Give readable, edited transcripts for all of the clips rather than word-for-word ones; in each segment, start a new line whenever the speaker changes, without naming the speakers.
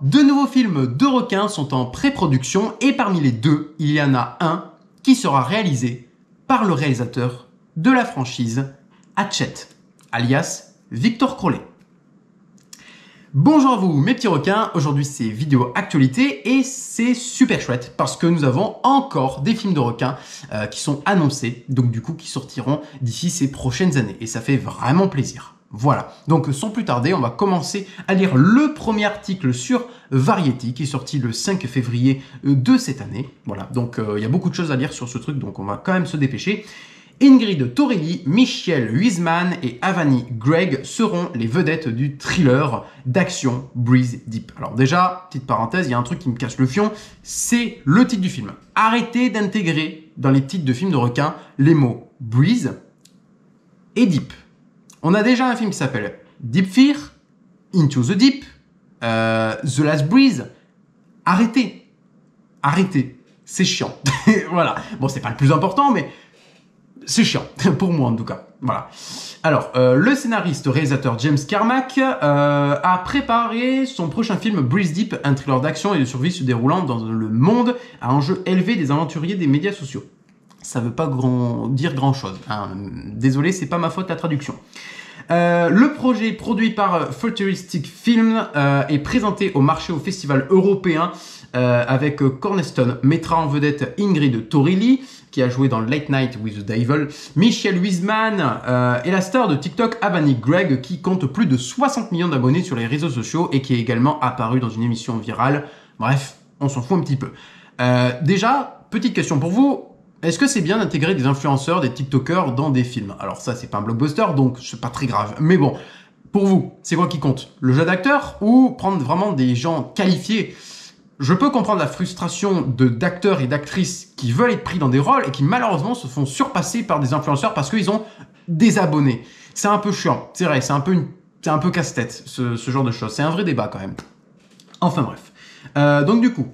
Deux nouveaux films de requins sont en pré-production et parmi les deux, il y en a un qui sera réalisé par le réalisateur de la franchise Hatchet, alias Victor Crowley. Bonjour à vous mes petits requins, aujourd'hui c'est vidéo actualité et c'est super chouette parce que nous avons encore des films de requins qui sont annoncés, donc du coup qui sortiront d'ici ces prochaines années et ça fait vraiment plaisir. Voilà, donc sans plus tarder, on va commencer à lire le premier article sur Variety qui est sorti le 5 février de cette année. Voilà, donc il y a beaucoup de choses à lire sur ce truc, donc on va quand même se dépêcher. Ingrid Torelli, Michelle Huisman et Avani Gregg seront les vedettes du thriller d'action Breathe Deep. Alors déjà, petite parenthèse, il y a un truc qui me casse le fion, c'est le titre du film. Arrêtez d'intégrer dans les titres de films de requins les mots Breathe et Deep. On a déjà un film qui s'appelle Deep Fear, Into the Deep, The Last Breeze. Arrêtez, c'est chiant. Voilà, bon c'est pas le plus important mais c'est chiant, pour moi en tout cas. Voilà. Alors, le scénariste réalisateur James Carmack a préparé son prochain film Breathe Deep, un thriller d'action et de survie se déroulant dans le monde à enjeu élevé des aventuriers des médias sociaux. Ça veut pas dire grand chose. Hein. Désolé, c'est pas ma faute la traduction. Le projet produit par Futuristic Films est présenté au marché au festival européen avec Cornerstone mettra en vedette Ingrid Torelli qui a joué dans Late Night with the Devil, Michelle Huisman et la star de TikTok Avani Gregg qui compte plus de 60 millions d'abonnés sur les réseaux sociaux et qui est également apparu dans une émission virale. Bref, on s'en fout un petit peu. Déjà, petite question pour vous. Est-ce que c'est bien d'intégrer des influenceurs, des TikTokers dans des films? Alors ça, c'est pas un blockbuster, donc c'est pas très grave. Mais bon, pour vous, c'est quoi qui compte? Le jeu d'acteur ou prendre vraiment des gens qualifiés? Je peux comprendre la frustration d'acteurs et d'actrices qui veulent être pris dans des rôles et qui malheureusement se font surpasser par des influenceurs parce qu'ils ont des abonnés. C'est un peu chiant, c'est vrai, c'est un peu casse-tête ce genre de choses. C'est un vrai débat quand même. Enfin bref. Donc du coup,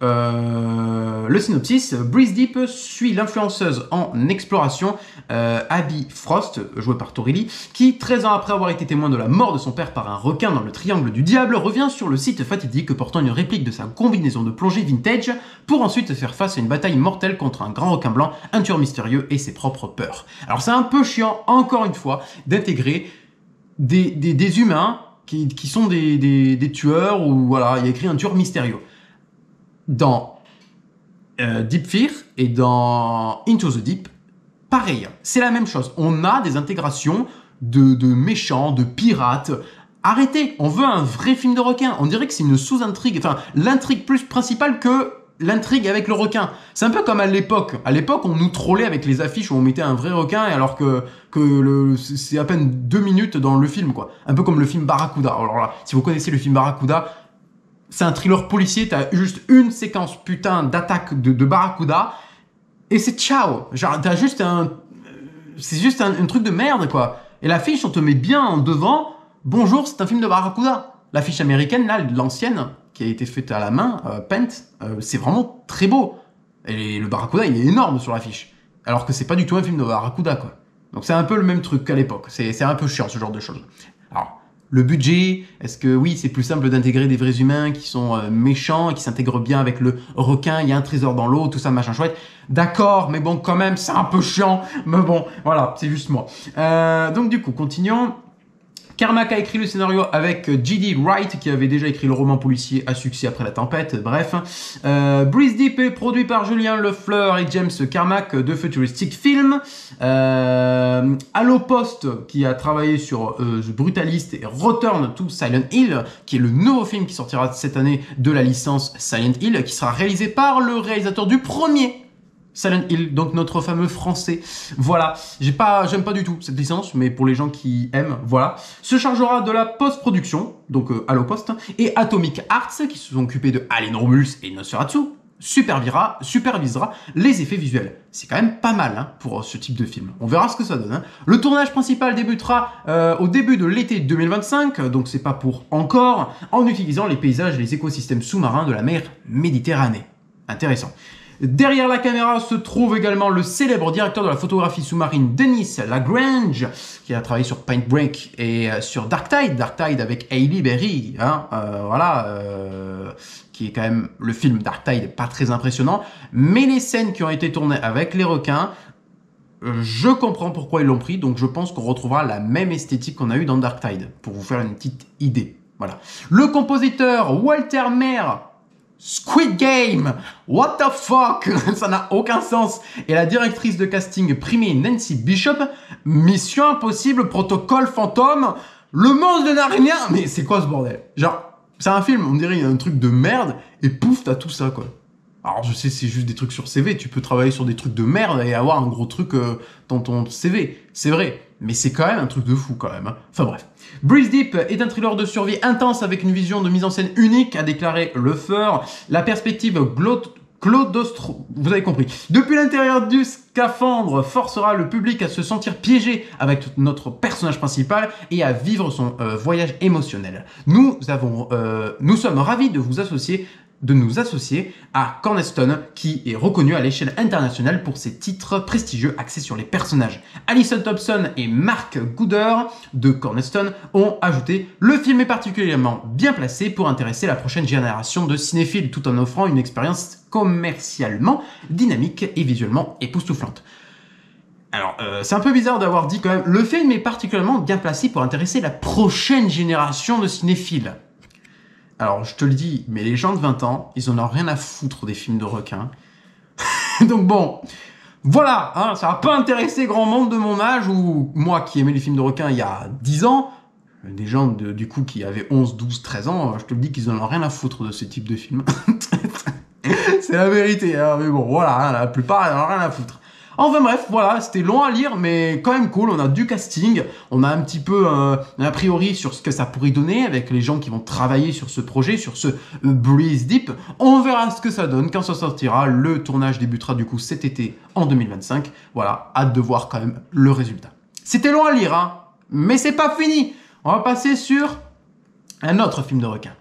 le synopsis, Breathe Deep suit l'influenceuse en exploration Abby Frost, jouée par Torelli, qui 13 ans après avoir été témoin de la mort de son père par un requin dans le triangle du diable, revient sur le site fatidique portant une réplique de sa combinaison de plongée vintage pour ensuite faire face à une bataille mortelle contre un grand requin blanc, un tueur mystérieux et ses propres peurs. Alors c'est un peu chiant, encore une fois, d'intégrer des humains qui sont des tueurs ou voilà, il y a écrit un tueur mystérieux. Dans Deep Fear et dans Into the Deep, pareil, c'est la même chose. On a des intégrations de méchants, de pirates. Arrêtez, on veut un vrai film de requin. On dirait que c'est une sous-intrigue, enfin l'intrigue plus principale que l'intrigue avec le requin. C'est un peu comme à l'époque. À l'époque, on nous trollait avec les affiches où on mettait un vrai requin alors que c'est à peine 2 minutes dans le film, quoi. Un peu comme le film Barracuda. Alors là, si vous connaissez le film Barracuda, c'est un thriller policier, t'as juste une séquence putain d'attaque de Barracuda et c'est ciao. Genre t'as juste c'est juste un truc de merde quoi. Et l'affiche on te met bien en devant. Bonjour, c'est un film de Barracuda. L'affiche américaine là, l'ancienne qui a été faite à la main, Paint, c'est vraiment très beau. Et le Barracuda il est énorme sur l'affiche. Alors que c'est pas du tout un film de Barracuda quoi. Donc c'est un peu le même truc qu'à l'époque. C'est un peu chiant ce genre de choses. Alors le budget, est-ce que oui, c'est plus simple d'intégrer des vrais humains qui sont méchants et qui s'intègrent bien avec le requin, il y a un trésor dans l'eau, tout ça, machin chouette. D'accord, mais bon, quand même, c'est un peu chiant. Mais bon, voilà, c'est juste moi. Donc du coup, continuons. Carmack a écrit le scénario avec J.D. Wright, qui avait déjà écrit le roman policier à succès après la tempête, bref. Breathe Deep est produit par Julien Lefleur et James Carmack de Futuristic Films. Allo Post, qui a travaillé sur The Brutalist et Return to Silent Hill, qui est le nouveau film qui sortira cette année de la licence Silent Hill, qui sera réalisé par le réalisateur du premier Silent Hill, donc notre fameux français. Voilà, j'aime pas du tout cette licence, mais pour les gens qui aiment, voilà. Se chargera de la post-production, donc Allo Post, et Atomic Arts, qui se sont occupés de Alien Romulus et Nosferatu, supervisera les effets visuels. C'est quand même pas mal hein, pour ce type de film. On verra ce que ça donne. Hein. Le tournage principal débutera au début de l'été 2025, donc c'est pas pour encore, en utilisant les paysages et les écosystèmes sous-marins de la mer Méditerranée. Intéressant. Derrière la caméra se trouve également le célèbre directeur de la photographie sous-marine Denis Lagrange, qui a travaillé sur Point Break et sur Dark Tide avec Hailey Berry, hein, voilà, qui est quand même le film Dark Tide, pas très impressionnant, mais les scènes qui ont été tournées avec les requins, je comprends pourquoi ils l'ont pris, donc je pense qu'on retrouvera la même esthétique qu'on a eu dans Dark Tide, pour vous faire une petite idée. Voilà. Le compositeur Walter Mayer, Squid Game, what the fuck, ça n'a aucun sens. Et la directrice de casting primée Nancy Bishop, Mission Impossible, Protocole Fantôme, le monstre de Narnia. Mais c'est quoi ce bordel? Genre, c'est un film, on dirait un truc de merde, et pouf, t'as tout ça, quoi. Alors je sais, c'est juste des trucs sur CV, tu peux travailler sur des trucs de merde et avoir un gros truc dans ton CV, c'est vrai, mais c'est quand même un truc de fou quand même. Hein. Enfin bref. Breathe Deep est un thriller de survie intense avec une vision de mise en scène unique, a déclaré Lefeur. La perspective Claudostro, vous avez compris. Depuis l'intérieur du scaphandre, forcera le public à se sentir piégé avec notre personnage principal et à vivre son voyage émotionnel. Nous sommes ravis de nous associer à Cornerstone, qui est reconnu à l'échelle internationale pour ses titres prestigieux axés sur les personnages. Alison Thompson et Mark Gooder de Cornerstone ont ajouté « Le film est particulièrement bien placé pour intéresser la prochaine génération de cinéphiles, tout en offrant une expérience commercialement dynamique et visuellement époustouflante. » Alors, c'est un peu bizarre d'avoir dit quand même « Le film est particulièrement bien placé pour intéresser la prochaine génération de cinéphiles. » Alors, je te le dis, mais les gens de 20 ans, ils en ont rien à foutre des films de requins. Donc bon, voilà, hein, ça va pas intéresser grand monde de mon âge, ou moi qui aimais les films de requins il y a 10 ans, des gens du coup qui avaient 11, 12, 13 ans, je te le dis qu'ils en ont rien à foutre de ce type de film. C'est la vérité, hein, mais bon, voilà, hein, la plupart, ils en ont rien à foutre. Enfin bref, voilà, c'était long à lire, mais quand même cool. On a du casting, on a un petit peu un a priori sur ce que ça pourrait donner avec les gens qui vont travailler sur ce projet, sur ce Breathe Deep. On verra ce que ça donne quand ça sortira. Le tournage débutera du coup cet été en 2025. Voilà, hâte de voir quand même le résultat. C'était long à lire, hein, mais c'est pas fini. On va passer sur un autre film de requin.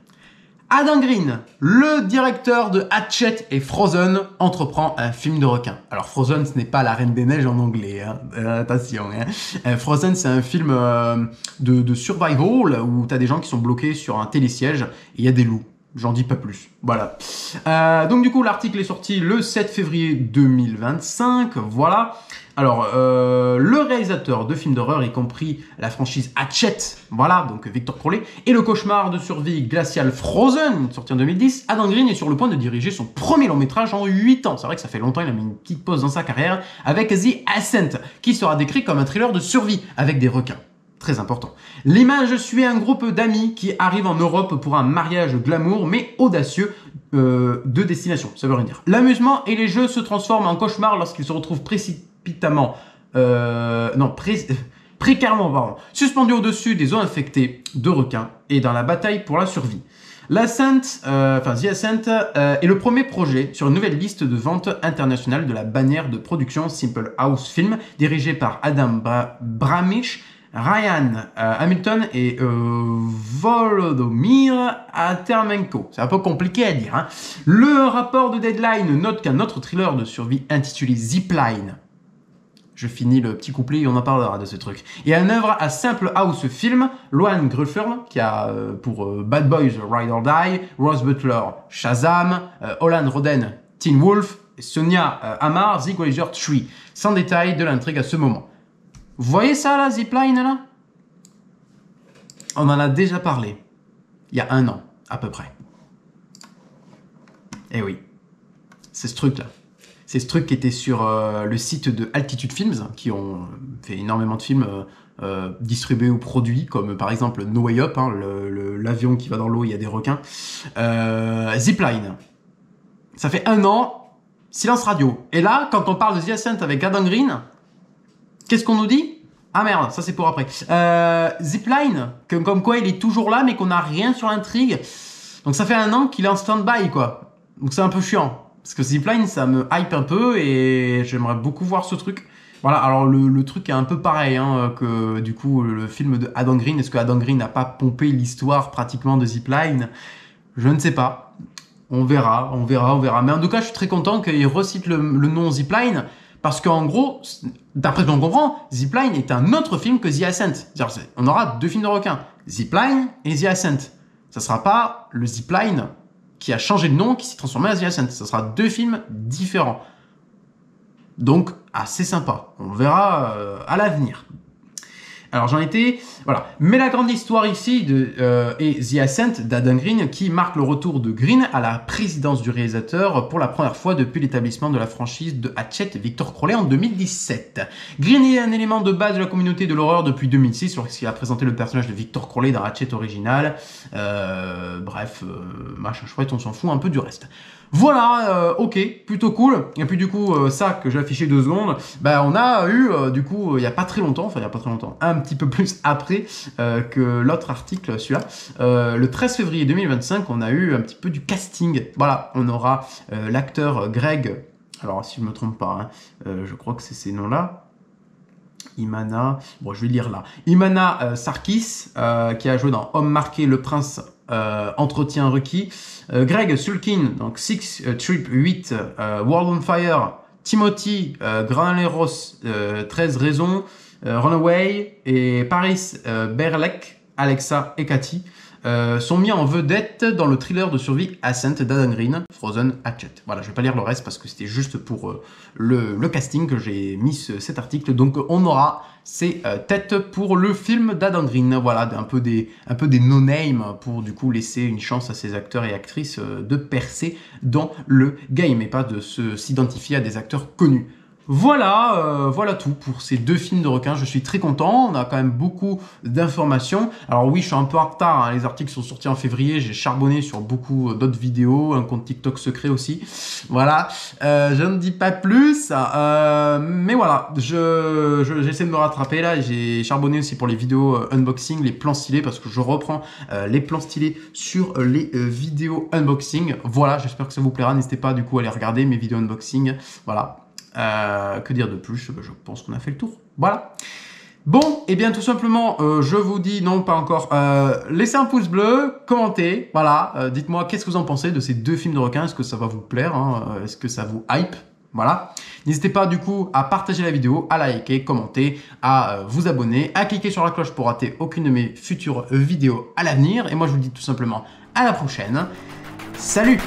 Adam Green, le directeur de Hatchet et Frozen, entreprend un film de requin. Alors Frozen, ce n'est pas la Reine des Neiges en anglais, hein. Attention. Hein. Frozen, c'est un film de survival où tu as des gens qui sont bloqués sur un télésiège et il y a des loups. J'en dis pas plus. Voilà. Donc du coup, l'article est sorti le 7 février 2025. Voilà. Alors, le réalisateur de films d'horreur, y compris la franchise Hatchet, voilà, donc Victor Crowley, et le cauchemar de survie glacial Frozen, sorti en 2010, Adam Green est sur le point de diriger son premier long métrage en 8 ans. C'est vrai que ça fait longtemps, il a mis une petite pause dans sa carrière, avec The Ascent, qui sera décrit comme un thriller de survie, avec des requins. Très important. L'image suit un groupe d'amis qui arrivent en Europe pour un mariage glamour, mais audacieux, de destination, ça veut rien dire. L'amusement et les jeux se transforment en cauchemar lorsqu'ils se retrouvent précairement suspendus au-dessus des eaux infectées de requins et dans la bataille pour la survie. The Ascent est le premier projet sur une nouvelle liste de vente internationale de la bannière de production Simple House Film, dirigée par Adam Bramish, Ryan Hamilton et Volodymyr Termenko. C'est un peu compliqué à dire. Hein. Le rapport de Deadline note qu'un autre thriller de survie intitulé Zipline, je finis le petit couplet et on en parlera de ce truc, et un œuvre à Simple House Film, Loan Gruffer, qui a pour Bad Boys Ride or Die, Rose Butler Shazam, Olan Roden Teen Wolf, et Sonia Amar The Glacier Tree. Sans détail de l'intrigue à ce moment. Vous voyez ça là, Zipline là? On en a déjà parlé, il y a 1 an, à peu près. Eh oui, c'est ce truc là. C'est ce truc qui était sur le site de Altitude Films, qui ont fait énormément de films distribués ou produits, comme par exemple No Way Up, hein, l'avion qui va dans l'eau, il y a des requins. Zipline. Ça fait 1 an, silence radio. Et là, quand on parle de The Ascent avec Adam Green, qu'est-ce qu'on nous dit? Ah merde, ça c'est pour après. Zipline, comme quoi il est toujours là, mais qu'on n'a rien sur l'intrigue. Donc ça fait 1 an qu'il est en stand-by, quoi. Donc c'est un peu chiant. Parce que Zipline, ça me hype un peu et j'aimerais beaucoup voir ce truc. Voilà, alors le truc est un peu pareil hein, que du coup le film de Adam Green. Est-ce que Adam Green n'a pas pompé l'histoire pratiquement de Zipline? Je ne sais pas. On verra. Mais en tout cas, je suis très content qu'il recite le nom Zipline. Parce qu'en gros, d'après ce qu'on comprend, Zipline est un autre film que The Ascent. On aura 2 films de requins. Zipline et The Ascent. Ça sera pas le Zipline qui a changé de nom, qui s'est transformé en The Ascent. Ce sera 2 films différents. Donc, assez sympa. On verra à l'avenir. Alors j'en étais, voilà. Mais la grande histoire ici est The Ascent d'Adam Green qui marque le retour de Green à la présidence du réalisateur pour la première fois depuis l'établissement de la franchise de Hachette et Victor Crowley en 2017. Green est un élément de base de la communauté de l'horreur depuis 2006 lorsqu'il a présenté le personnage de Victor Crowley dans Hachette original. Machin chouette, on s'en fout un peu du reste. Voilà, ok, plutôt cool. Et puis du coup, ça que j'ai affiché 2 secondes, bah on a eu du coup il y a pas très longtemps, un petit peu plus après que l'autre article, celui-là, le 13 février 2025, on a eu un petit peu du casting. Voilà, on aura l'acteur Greg, alors si je me trompe pas, je crois que c'est ces noms-là. Imana, bon je vais lire là. Imana Sarkis, qui a joué dans Homme marqué, Le Prince, Entretien requis. Greg Sulkin, donc 6 Trip 8, World on Fire, Timothy Granaleros, 13 raisons, Runaway et Paris Berlek, Alexa et Cathy sont mis en vedette dans le thriller de survie Ascent d'Adam Green, Frozen Hatchet. Voilà, je vais pas lire le reste parce que c'était juste pour le casting que j'ai mis cet article. Donc on aura ces têtes pour le film d'Adam Green. Voilà, un peu des no-name pour du coup laisser une chance à ces acteurs et actrices de percer dans le game et pas de s'identifier à des acteurs connus. Voilà, voilà tout pour ces 2 films de requins. Je suis très content. On a quand même beaucoup d'informations. Alors oui, je suis un peu en retard. Hein. Les articles sont sortis en février. J'ai charbonné sur beaucoup d'autres vidéos, un compte TikTok secret aussi. Voilà. Je ne dis pas plus. Mais voilà, j'essaie de me rattraper là. J'ai charbonné aussi pour les vidéos unboxing, les plans stylés, parce que je reprends les plans stylés sur les vidéos unboxing. Voilà, j'espère que ça vous plaira. N'hésitez pas du coup à aller regarder mes vidéos unboxing. Voilà. Que dire de plus? Je pense qu'on a fait le tour. Voilà. Bon, et bien tout simplement, je vous dis, non pas encore, laissez un pouce bleu, commentez, voilà, dites-moi qu'est-ce que vous en pensez de ces 2 films de requins, est-ce que ça va vous plaire, hein, est-ce que ça vous hype? Voilà. N'hésitez pas du coup à partager la vidéo, à liker, commenter, à vous abonner, à cliquer sur la cloche pour rater aucune de mes futures vidéos à l'avenir. Et moi je vous dis tout simplement à la prochaine. Salut!